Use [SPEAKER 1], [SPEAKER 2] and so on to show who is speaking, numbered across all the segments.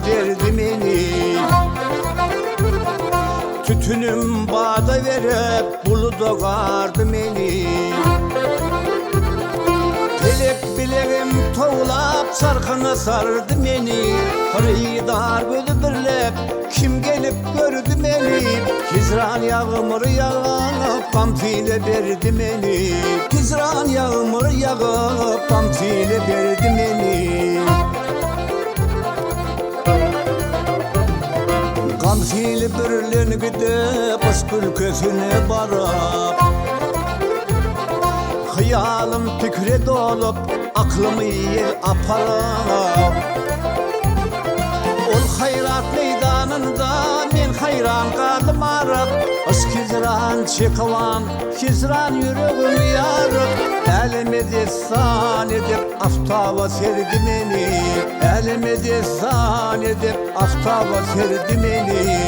[SPEAKER 1] derdi beni. Tütünüm bağda verip buluda kardı beni. Bilek bileğim toğlap sarkına sardı beni. Hırıydar gözü birlep kim gelip gördü beni. Hicran yağmur yağıp pamfile verdi beni. Hicran yağmur yağıp pamfile verdi beni. Pamfile bürlen gidip ıskül kösüne barıp hayalim fikre dolup aklımı yel aparıp ol hayrat meydanında men hayran kaldım arıp aşk hicran çekivan hicran yüreğim yarıp elime destan edip aftaba serdi beni. Elime destan edip aftaba serdi beni.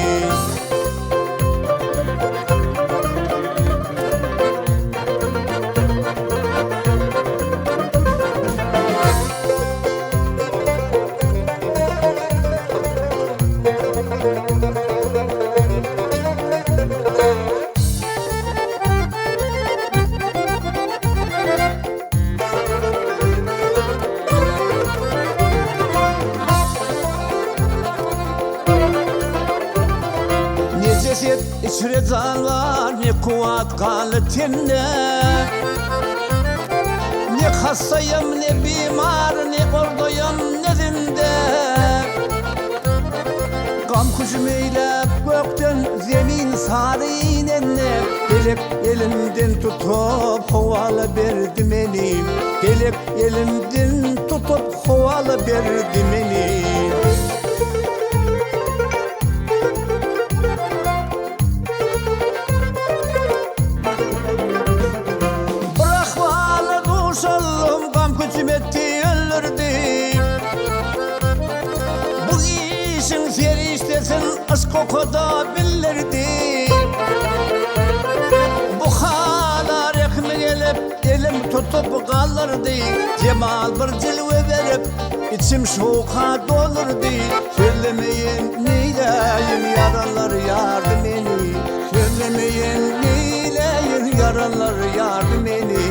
[SPEAKER 1] Ceset içre can var, ne kuvvet kaldı tende. Ne hastayım, ne bimar, ne ordayım, ne zinde. Gam kuşum eylep gökten zemin sarı inenne. Gelip elimden tutup havalı verdi beni. Gelip elimden tutup havalı verdi beni. Bu işin feriştesin aşk o kadar bilirdi. Bu halar ekme gelip elim tutup kalırdı. Cemal bir cilve verip içim şoka dolurdu. Söylemeyin neyleyin yaralar yardım beni. Söylemeyin neyleyin yaralar yardım beni.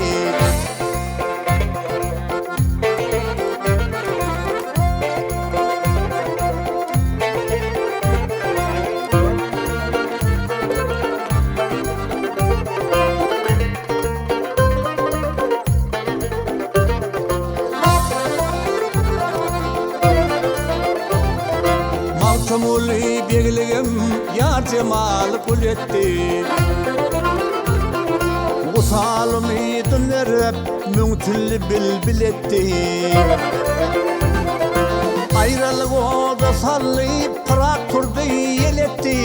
[SPEAKER 1] Maltamuli birliğim yar cemal kul etti. Usalımı dönerip müntülü bilbil etti. Ayrılık oldu sallayıp pırak turdu yel etti.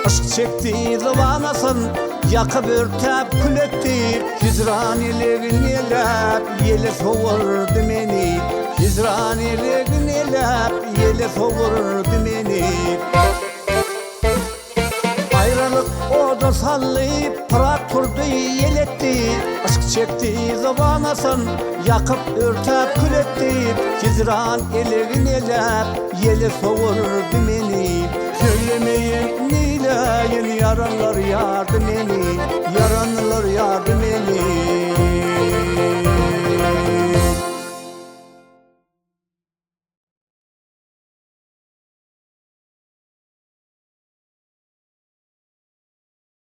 [SPEAKER 1] Aşk çekti zamanasın yakıp örtep kül etti. Hicran ileğin elep yele soğurdu beni. Hicran ileğin elep yele soğurdu beni. Ayrılık oda sallayıp pırak turdu yel etti. Aşk çekti zamanasın yakıp örtep kül etti. Hicran ileğin elep yele soğurdu beni. Söylemeyin neyleyin yaranlar yardım beni. Yaranlar yardım beni.